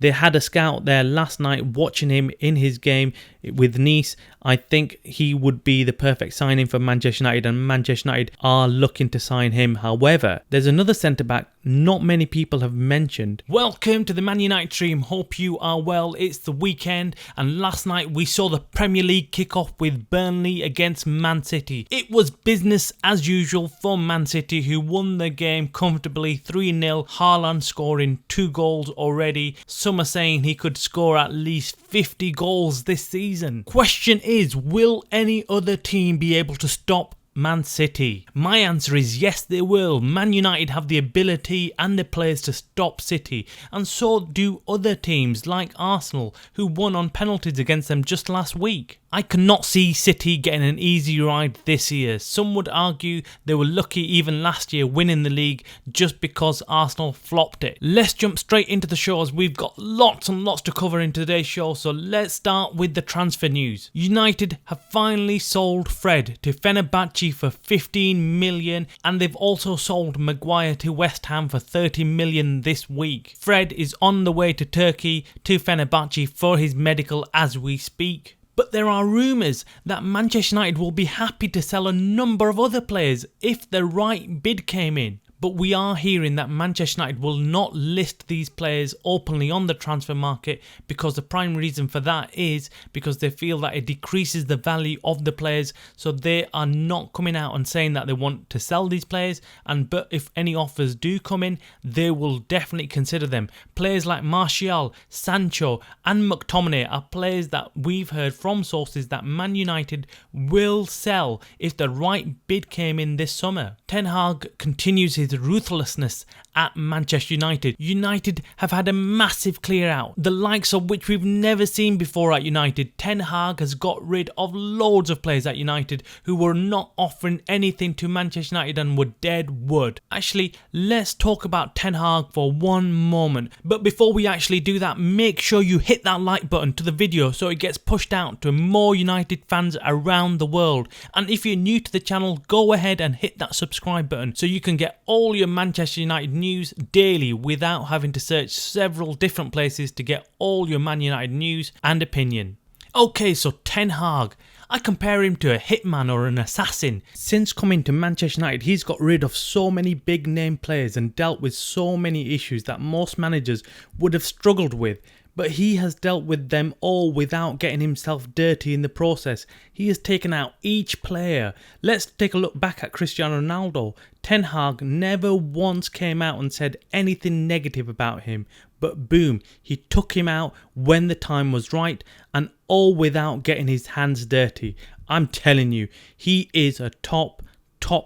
They had a scout there last night watching him in his game with Nice. I think he would be the perfect signing for Manchester United, and Manchester United are looking to sign him. However, there's another centre-back not many people have mentioned. Welcome to the Man United stream. Hope you are well. It's the weekend, and last night we saw the Premier League kick off with Burnley against Man City. It was business as usual for Man City, who won the game comfortably 3-0. Haaland scoring 2 goals already. Some are saying he could score at least 50 goals this season. Question is, will any other team be able to stop Man City? My answer is yes, they will. Man United have the ability and the players to stop City, and so do other teams like Arsenal, who won on penalties against them just last week. I cannot see City getting an easy ride this year. Some would argue they were lucky even last year winning the league just because Arsenal flopped it. Let's jump straight into the show, as we've got lots and lots to cover in today's show. So let's start with the transfer news. United have finally sold Fred to Fenerbahce for 15 million, and they've also sold Maguire to West Ham for 30 million this week. Fred is on the way to Turkey to Fenerbahce for his medical as we speak. But there are rumours that Manchester United will be happy to sell a number of other players if the right bid came in. But we are hearing that Manchester United will not list these players openly on the transfer market, because the prime reason for that is because they feel that it decreases the value of the players. So they are not coming out and saying that they want to sell these players, but if any offers do come in, they will definitely consider them. Players like Martial, Sancho and McTominay are players that we've heard from sources that Man United will sell if the right bid came in this summer. Ten Hag continues his ruthlessness at Manchester United. United have had a massive clear out, the likes of which we've never seen before at United. Ten Hag has got rid of loads of players at United who were not offering anything to Manchester United and were dead wood. Actually, let's talk about Ten Hag for one moment. But before we actually do that, make sure you hit that like button to the video so it gets pushed out to more United fans around the world. And if you're new to the channel, go ahead and hit that subscribe button so you can get all your Manchester United news daily without having to search several different places to get all your Man United news and opinion. Okay, so Ten Hag, I compare him to a hitman or an assassin. Since coming to Manchester United, he's got rid of so many big name players and dealt with so many issues that most managers would have struggled with. But he has dealt with them all without getting himself dirty in the process. He has taken out each player. Let's take a look back at Cristiano Ronaldo. Ten Hag never once came out and said anything negative about him. But boom, he took him out when the time was right, and all without getting his hands dirty. I'm telling you, he is a top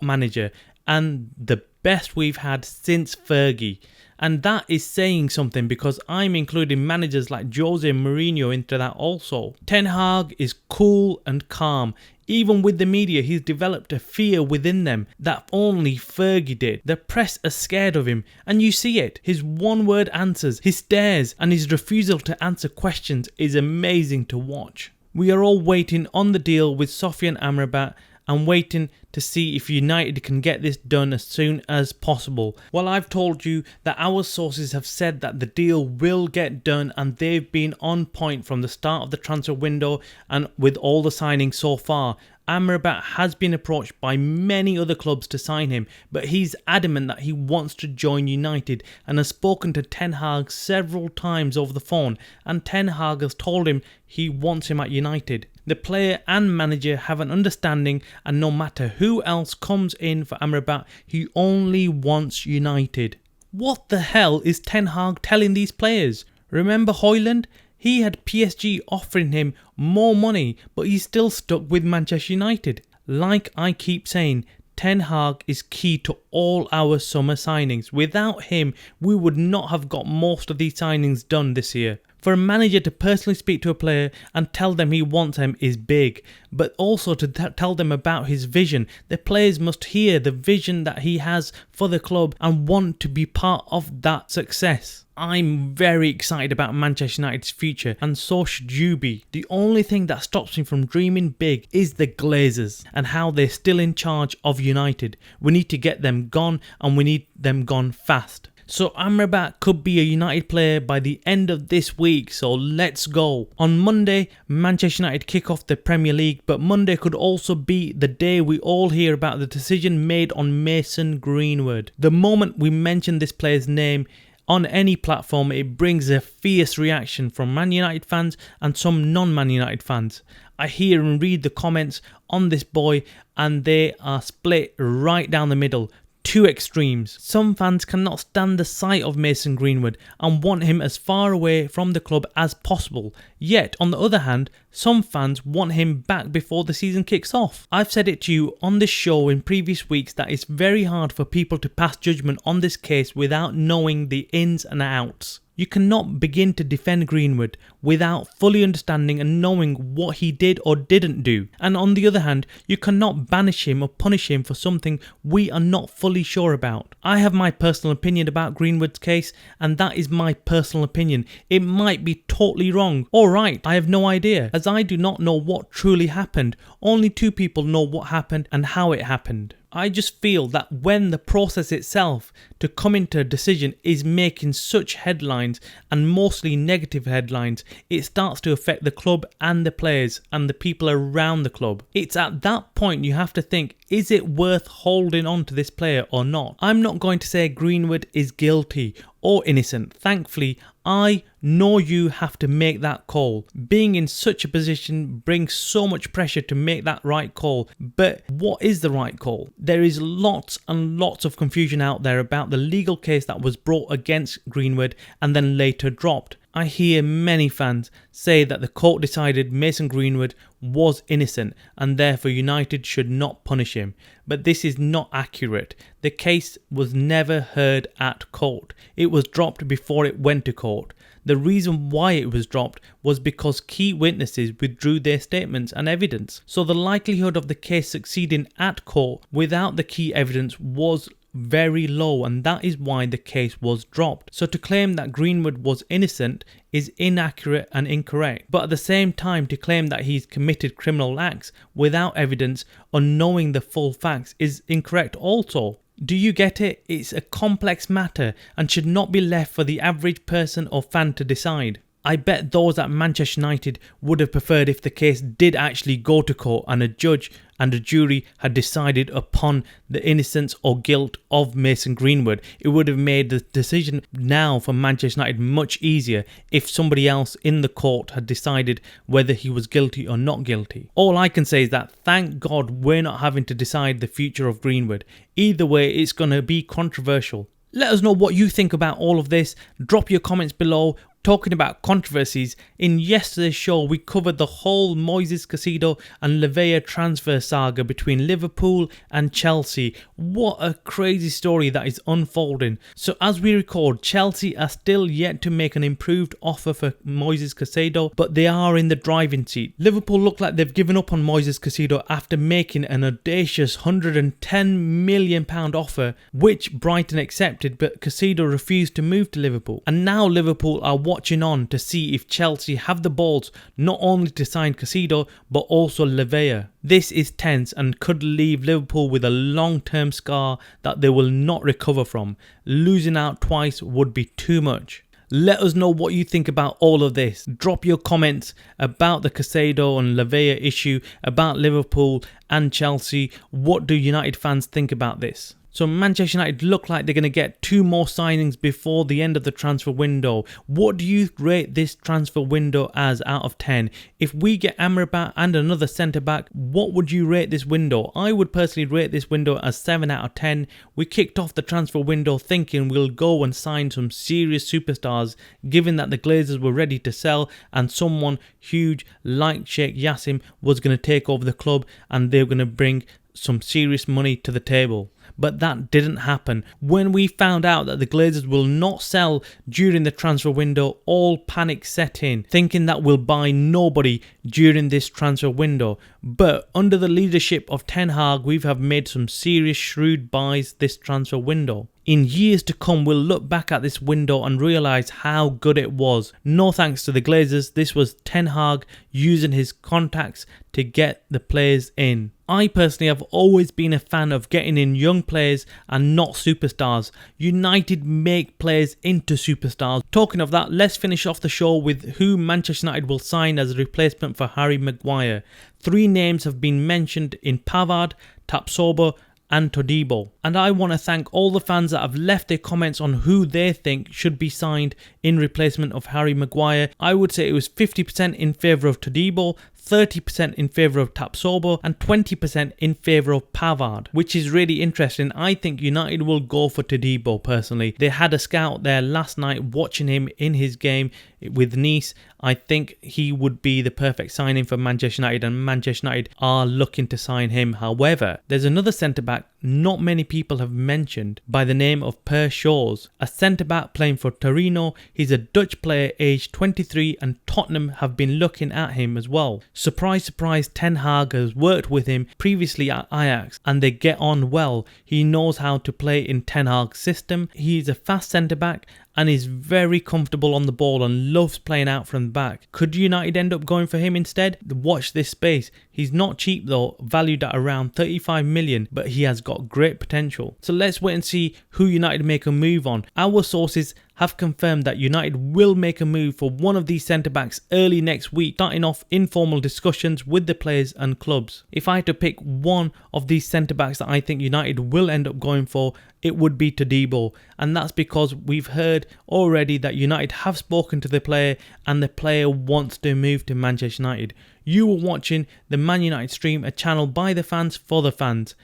manager, and the best we've had since Fergie. And that is saying something, because I'm including managers like Jose Mourinho into that also. Ten Hag is cool and calm. Even with the media, he's developed a fear within them that only Fergie did. The press are scared of him, and you see it. His one-word answers, his stares, and his refusal to answer questions is amazing to watch. We are all waiting on the deal with Sofyan Amrabat, and waiting to see if United can get this done as soon as possible. Well, I've told you that our sources have said that the deal will get done, and they've been on point from the start of the transfer window and with all the signings so far. Amrabat has been approached by many other clubs to sign him, but he's adamant that he wants to join United and has spoken to Ten Hag several times over the phone, and Ten Hag has told him he wants him at United. The player and manager have an understanding, and no matter who else comes in for Amrabat, he only wants United. What the hell is Ten Hag telling these players? Remember Højlund? He had PSG offering him more money, but he's still stuck with Manchester United. Like I keep saying, Ten Hag is key to all our summer signings. Without him, we would not have got most of these signings done this year. For a manager to personally speak to a player and tell them he wants them is big, but also to tell them about his vision. The players must hear the vision that he has for the club and want to be part of that success. I'm very excited about Manchester United's future, and so should you be. The only thing that stops me from dreaming big is the Glazers and how they're still in charge of United. We need to get them gone, and we need them gone fast. So Amrabat could be a United player by the end of this week, so let's go. On Monday, Manchester United kick off the Premier League, but Monday could also be the day we all hear about the decision made on Mason Greenwood. The moment we mention this player's name on any platform, it brings a fierce reaction from Man United fans and some non-Man United fans. I hear and read the comments on this boy and they are split right down the middle. Two extremes. Some fans cannot stand the sight of Mason Greenwood and want him as far away from the club as possible. Yet, on the other hand, some fans want him back before the season kicks off. I've said it to you on this show in previous weeks that it's very hard for people to pass judgment on this case without knowing the ins and outs. You cannot begin to defend Greenwood without fully understanding and knowing what he did or didn't do. And on the other hand, you cannot banish him or punish him for something we are not fully sure about. I have my personal opinion about Greenwood's case, and that is my personal opinion. It might be totally wrong or right, I have no idea, as I do not know what truly happened. Only two people know what happened and how it happened. I just feel that when the process itself to come into a decision is making such headlines and mostly negative headlines, it starts to affect the club and the players and the people around the club. It's at that point you have to think, is it worth holding on to this player or not? I'm not going to say Greenwood is guilty or innocent. Thankfully, I nor you have to make that call. Being in such a position brings so much pressure to make that right call. But what is the right call? There is lots and lots of confusion out there about the legal case that was brought against Greenwood and then later dropped. I hear many fans say that the court decided Mason Greenwood was innocent and therefore United should not punish him. But this is not accurate. The case was never heard at court. It was dropped before it went to court. The reason why it was dropped was because key witnesses withdrew their statements and evidence. So the likelihood of the case succeeding at court without the key evidence was very low, and that is why the case was dropped. So to claim that Greenwood was innocent is inaccurate and incorrect, but at the same time to claim that he's committed criminal acts without evidence or knowing the full facts is incorrect also. Do you get it? It's a complex matter and should not be left for the average person or fan to decide. I bet those at Manchester United would have preferred if the case did actually go to court and a judge and a jury had decided upon the innocence or guilt of Mason Greenwood. It would have made the decision now for Manchester United much easier if somebody else in the court had decided whether he was guilty or not guilty. All I can say is that thank God we're not having to decide the future of Greenwood. Either way, it's going to be controversial. Let us know what you think about all of this. Drop your comments below. Talking about controversies, in yesterday's show we covered the whole Moises Caicedo and Lavea transfer saga between Liverpool and Chelsea. What a crazy story that is unfolding. So as we record, Chelsea are still yet to make an improved offer for Moises Caicedo, but they are in the driving seat. Liverpool look like they've given up on Moises Caicedo after making an audacious £110 million offer, which Brighton accepted, but Caicedo refused to move to Liverpool. And now Liverpool are watching on to see if Chelsea have the balls not only to sign Caicedo but also Lavea. This is tense and could leave Liverpool with a long-term scar that they will not recover from. Losing out twice would be too much. Let us know what you think about all of this. Drop your comments about the Caicedo and Lavea issue, about Liverpool and Chelsea. What do United fans think about this? So Manchester United look like they're going to get 2 more signings before the end of the transfer window. What do you rate this transfer window as out of 10? If we get Amrabat and another centre-back, what would you rate this window? I would personally rate this window as 7 out of 10. We kicked off the transfer window thinking we'll go and sign some serious superstars, given that the Glazers were ready to sell and someone huge like Sheikh Yassim was going to take over the club and they were going to bring some serious money to the table. But that didn't happen. When we found out that the Glazers will not sell during the transfer window, all panic set in, thinking that we'll buy nobody during this transfer window. But under the leadership of Ten Hag, we have made some serious shrewd buys this transfer window. In years to come, we'll look back at this window and realise how good it was. No thanks to the Glazers, this was Ten Hag using his contacts to get the players in. I personally have always been a fan of getting in young players and not superstars. United make players into superstars. Talking of that, let's finish off the show with who Manchester United will sign as a replacement for Harry Maguire. 3 names have been mentioned in Pavard, Tapsoba and Todibo. And I want to thank all the fans that have left their comments on who they think should be signed in replacement of Harry Maguire. I would say it was 50% in favour of Todibo, 30% in favour of Tapsoba and 20% in favour of Pavard, which is really interesting. I think United will go for Todibo personally. They had a scout there last night watching him in his game with Nice. I think he would be the perfect signing for Manchester United, and Manchester United are looking to sign him. However, there's another centre-back not many people have mentioned by the name of Per Shores, a centre-back playing for Torino. He's a Dutch player aged 23 and Tottenham have been looking at him as well. Surprise, surprise, Ten Hag has worked with him previously at Ajax and they get on well. He knows how to play in Ten Hag's system. He's a fast centre-back and is very comfortable on the ball and loves playing out from the back. Could United end up going for him instead? Watch this space. He's not cheap though, valued at around 35 million, but he has got great potential. So let's wait and see who United make a move on. Our sources have confirmed that United will make a move for one of these centre-backs early next week, starting off informal discussions with the players and clubs. If I had to pick one of these centre-backs that I think United will end up going for, it would be Todibo, and that's because we've heard already that United have spoken to the player and the player wants to move to Manchester United. You were watching the Man United stream, a channel by the fans for the fans.